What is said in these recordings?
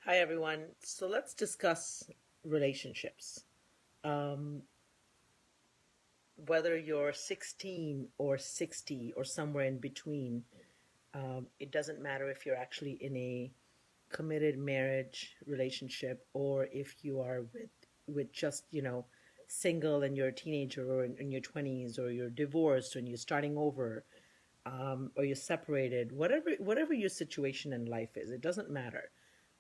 Hi, everyone. So let's discuss relationships. Um, whether you're 16 or 60 or somewhere in between, it doesn't matter if you're actually in a committed marriage relationship or if you are with just, single and you're a teenager or in your 20s or you're divorced and you're starting over, or you're separated, whatever your situation in life is, it doesn't matter.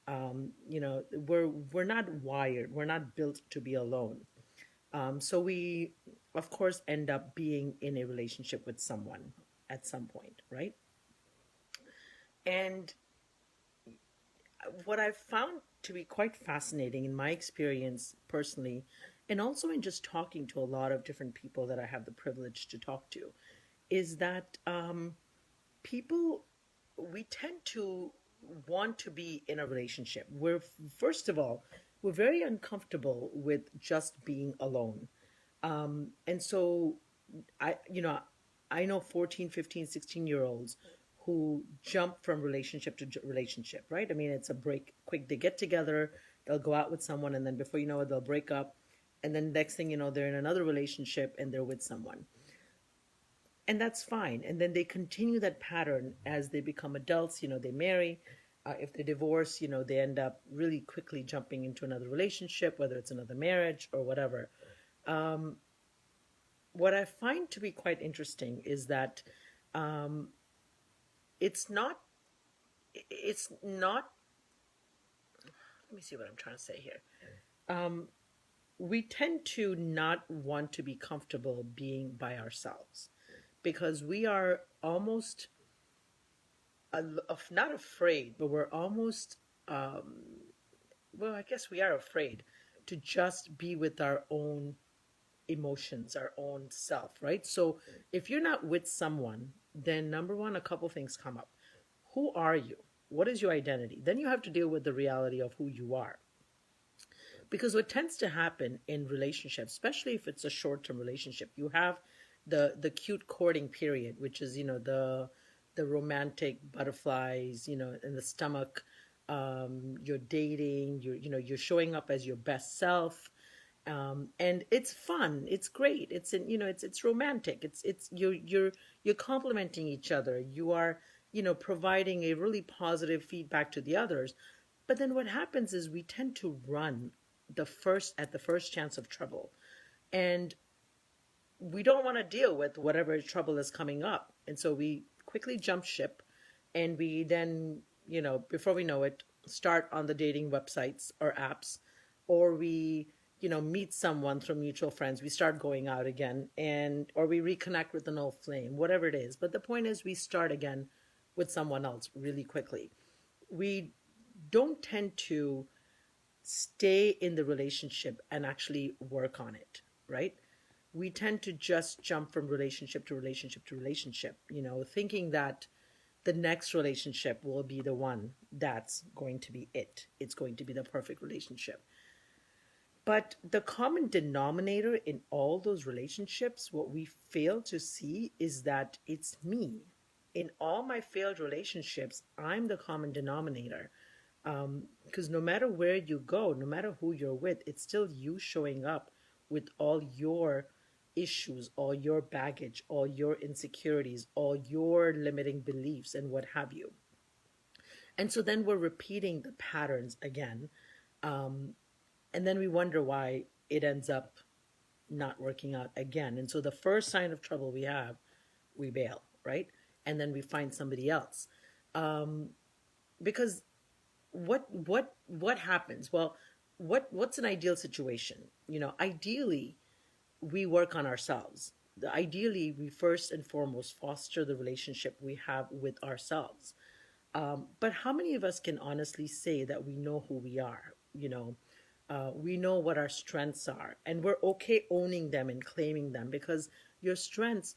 We're not wired, we're not built to be alone. So we, of course, end up being in a relationship with someone at some point, right? And what I've found to be quite fascinating in my experience personally, and also in just talking to a lot of different people that I have the privilege to talk to, is that people, we tend to want to be in a relationship. First of all, we're very uncomfortable with just being alone. And so I, you know, I know 14, 15, 16 year olds who jump from relationship to relationship, right? I mean, it's a break quick. They get together, they'll go out with someone, and then before you know it, they'll break up. And then next thing you know, they're in another relationship and they're with someone. And that's fine. And then they continue that pattern as they become adults. They marry. If they divorce, they end up really quickly jumping into another relationship, whether it's another marriage or whatever. Um, what I find to be quite interesting is that um, it's not, it's not, let me see what I'm trying to say here. Um, we tend to not want to be comfortable being by ourselves because we are almost not afraid, but we're almost, um, well, I guess we are afraid to just be with our own emotions, our own self, right? So if you're not with someone, then number one, a couple things come up. Who are you? What is your identity? Then you have to deal with the reality of who you are. Because what tends to happen in relationships, especially if it's a short-term relationship, you have the cute courting period, which is the romantic butterflies, in the stomach. You're dating. You're showing up as your best self, and it's fun. It's great. It's romantic. It's you're complimenting each other. You are providing a really positive feedback to the others. But then what happens is we tend to run the first chance of trouble, and we don't want to deal with whatever trouble is coming up, and so we quickly jump ship, and we then before we know it, start on the dating websites or apps, or we meet someone through mutual friends, we start going out again, and or we reconnect with an old flame, whatever it is. But the point is we start again with someone else really quickly. We don't tend to stay in the relationship and actually work on it, right? We tend to just jump from relationship to relationship to relationship, thinking that the next relationship will be the one that's going to be it. It's going to be the perfect relationship. But the common denominator in all those relationships, what we fail to see is that it's me. In all my failed relationships, I'm the common denominator. Because no matter where you go, no matter who you're with, it's still you showing up with all your issues, all your baggage, all your insecurities, all your limiting beliefs, and what have you. And so then we're repeating the patterns again. Um, and then we wonder why it ends up not working out again. And so the first sign of trouble we have, we bail, right? And then we find somebody else. Um, because what happens? Well, what's an ideal situation? Ideally, we work on ourselves. Ideally, we first and foremost foster the relationship we have with ourselves. But how many of us can honestly say that we know who we are? We know what our strengths are, and we're okay owning them and claiming them, because our strengths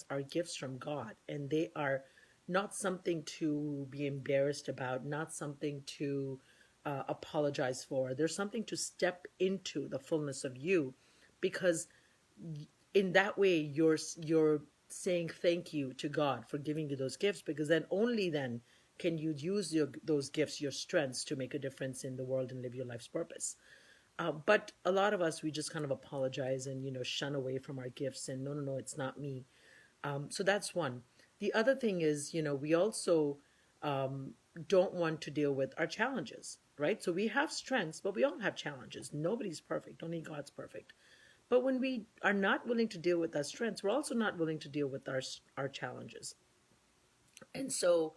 are gifts from God, and they are not something to be embarrassed about, not something to apologize for. There's something to step into the fullness of you, because in that way you're saying thank you to God for giving you those gifts, because then only then can you use those gifts, your strengths, to make a difference in the world and live your life's purpose? But a lot of us, we just kind of apologize and, shun away from our gifts and no, no, no, it's not me. So that's one. The other thing is, we also don't want to deal with our challenges, right? So we have strengths, but we all have challenges. Nobody's perfect. Only God's perfect. But when we are not willing to deal with our strengths, we're also not willing to deal with our challenges. And so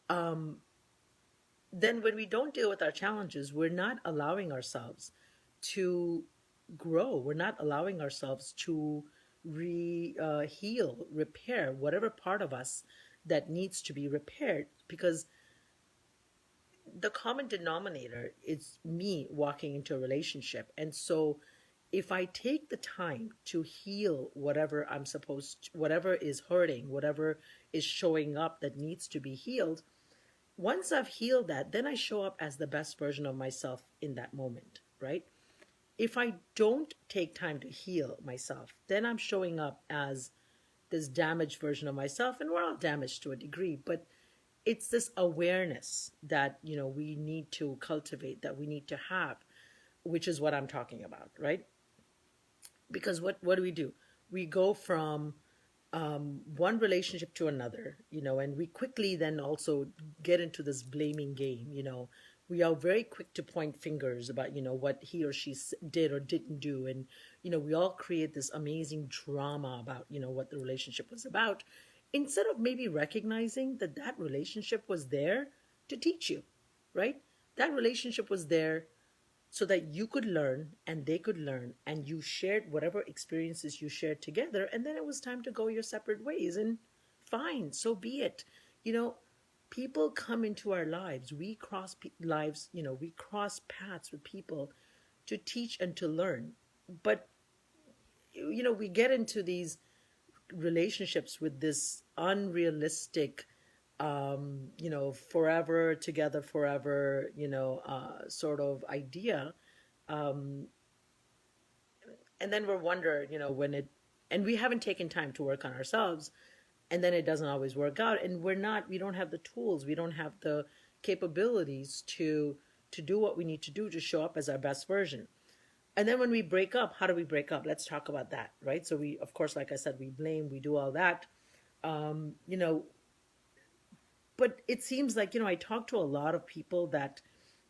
then when we don't deal with our challenges, we're not allowing ourselves to grow. We're not allowing ourselves to heal, repair whatever part of us that needs to be repaired, because the common denominator is me walking into a relationship. And so if I take the time to heal whatever is hurting, whatever is showing up that needs to be healed, once I've healed that, then I show up as the best version of myself in that moment, right? If I don't take time to heal myself, then I'm showing up as this damaged version of myself, and we're all damaged to a degree, but it's this awareness that, we need to cultivate, that we need to have, which is what I'm talking about, right? Because what do? We go from one relationship to another, and we quickly then also get into this blaming game. We are very quick to point fingers about, what he or she did or didn't do. And, we all create this amazing drama about, what the relationship was about, instead of maybe recognizing that that relationship was there to teach you, right? That relationship was there so that you could learn and they could learn, and you shared whatever experiences you shared together, and then it was time to go your separate ways, and fine, so be it. People come into our lives, we cross lives, we cross paths with people to teach and to learn. But we get into these relationships with this unrealistic forever together, forever, sort of idea. Um, and then we're wonder, and we haven't taken time to work on ourselves, and then it doesn't always work out. And we don't have the tools, we don't have the capabilities to do what we need to do to show up as our best version. And then when we break up, how do we break up? Let's talk about that, right? So we, of course, like I said, we blame, we do all that. Um, you know, but it seems like, I talk to a lot of people that,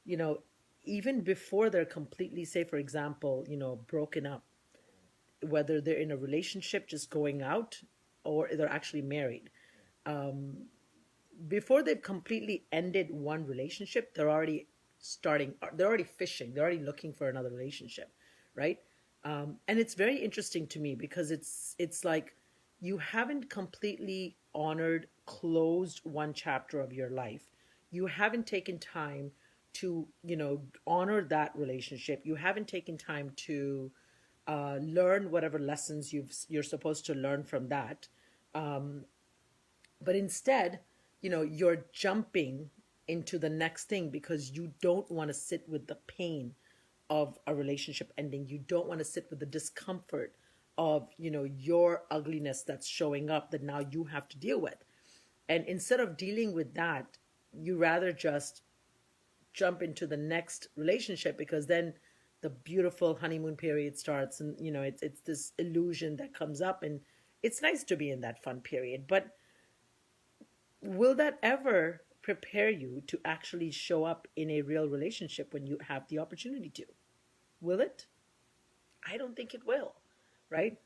you know, even before they're completely, say, for example, broken up, whether they're in a relationship just going out or they're actually married, um, before they've completely ended one relationship, they're already fishing, they're already looking for another relationship, right? And it's very interesting to me because it's like you haven't completely closed one chapter of your life. You haven't taken time to, honor that relationship. You haven't taken time to learn whatever lessons you're supposed to learn from that. Um, but instead, you're jumping into the next thing because you don't want to sit with the pain of a relationship ending. You don't want to sit with the discomfort of, your ugliness that's showing up that now you have to deal with. And instead of dealing with that, you rather just jump into the next relationship, because then the beautiful honeymoon period starts, and it's this illusion that comes up, and it's nice to be in that fun period, but will that ever prepare you to actually show up in a real relationship when you have the opportunity to? Will it? I don't think it will, right?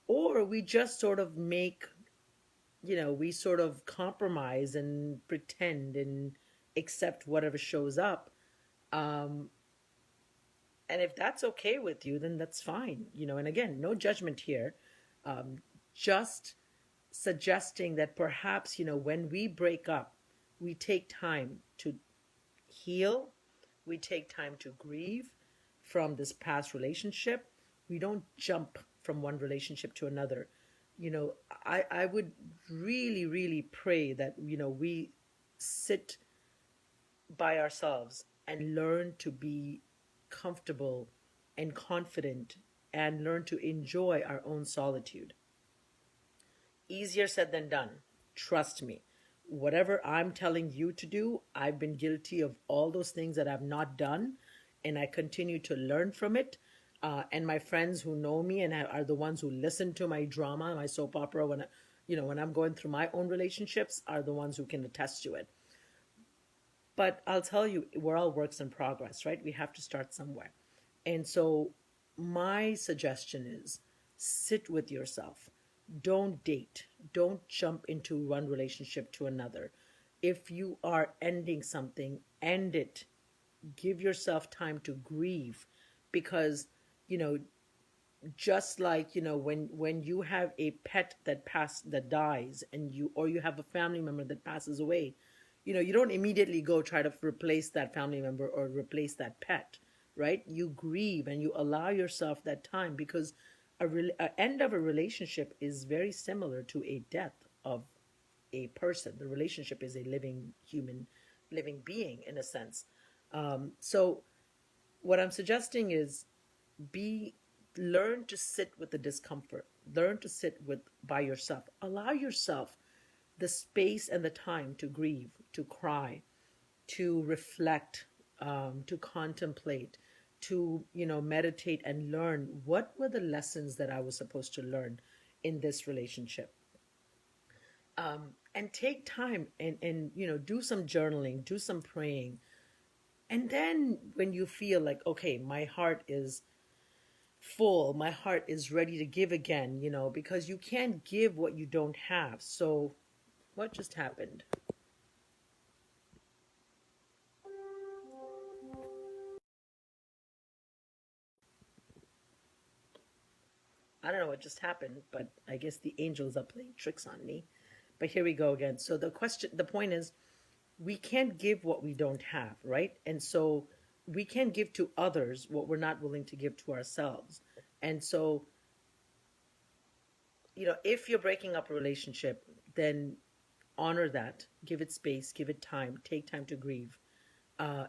Or we just sort of we sort of compromise and pretend and accept whatever shows up. Um, and if that's okay with you, then that's fine. And again, no judgment here. Um, just suggesting that perhaps, when we break up, we take time to heal, we take time to grieve from this past relationship. We don't jump from one relationship to another. I would really, really pray that, we sit by ourselves and learn to be comfortable and confident and learn to enjoy our own solitude. Easier said than done. Trust me. whatever I'm telling you to do, I've been guilty of all those things that I've not done, and I continue to learn from it. And my friends who know me and are the ones who listen to my drama, my soap opera, when I'm going through my own relationships, are the ones who can attest to it. But I'll tell you, we're all works in progress, right? We have to start somewhere. And so my suggestion is sit with yourself. Don't date. Don't jump into one relationship to another. If you are ending something, end it. Give yourself time to grieve because, you know, just like, when you have a pet that dies, and you have a family member that passes away, you don't immediately go try to replace that family member or replace that pet, right? You grieve and you allow yourself that time, because a end of a relationship is very similar to a death of a person. The relationship is a living being, in a sense. So what I'm suggesting is, be learn to sit with the discomfort, learn to sit with by yourself, allow yourself the space and the time to grieve, to cry, to reflect, to contemplate, to meditate and learn what were the lessons that I was supposed to learn in this relationship. And take time and do some journaling, do some praying. And then when you feel like, okay, my heart is full, my heart is ready to give again, because you can't give what you don't have. So what just happened? I don't know what just happened, but I guess the angels are playing tricks on me. But here we go again. So the point is, we can't give what we don't have, right? And so we can't give to others what we're not willing to give to ourselves. And so, if you're breaking up a relationship, then honor that, give it space, give it time, take time to grieve.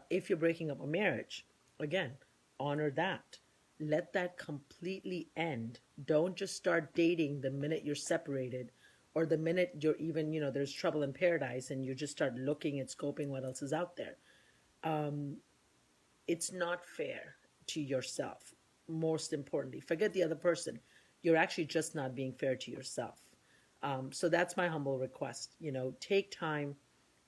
If you're breaking up a marriage, again, honor that. Let that completely end. Don't just start dating the minute you're separated, or the minute you're even, there's trouble in paradise, and you just start looking and scoping what else is out there. It's not fair to yourself. Most importantly, forget the other person. You're actually just not being fair to yourself. So that's my humble request. Take time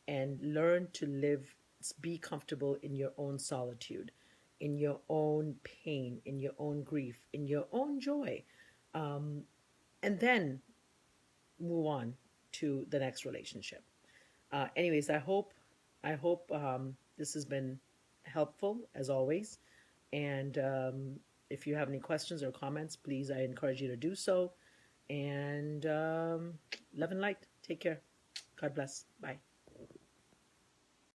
and learn to live, be comfortable in your own solitude, in your own pain, in your own grief, in your own joy, and then move on to the next relationship. Anyways, I hope this has been helpful as always. And if you have any questions or comments, please, I encourage you to do so. And love and light. Take care. God bless. Bye.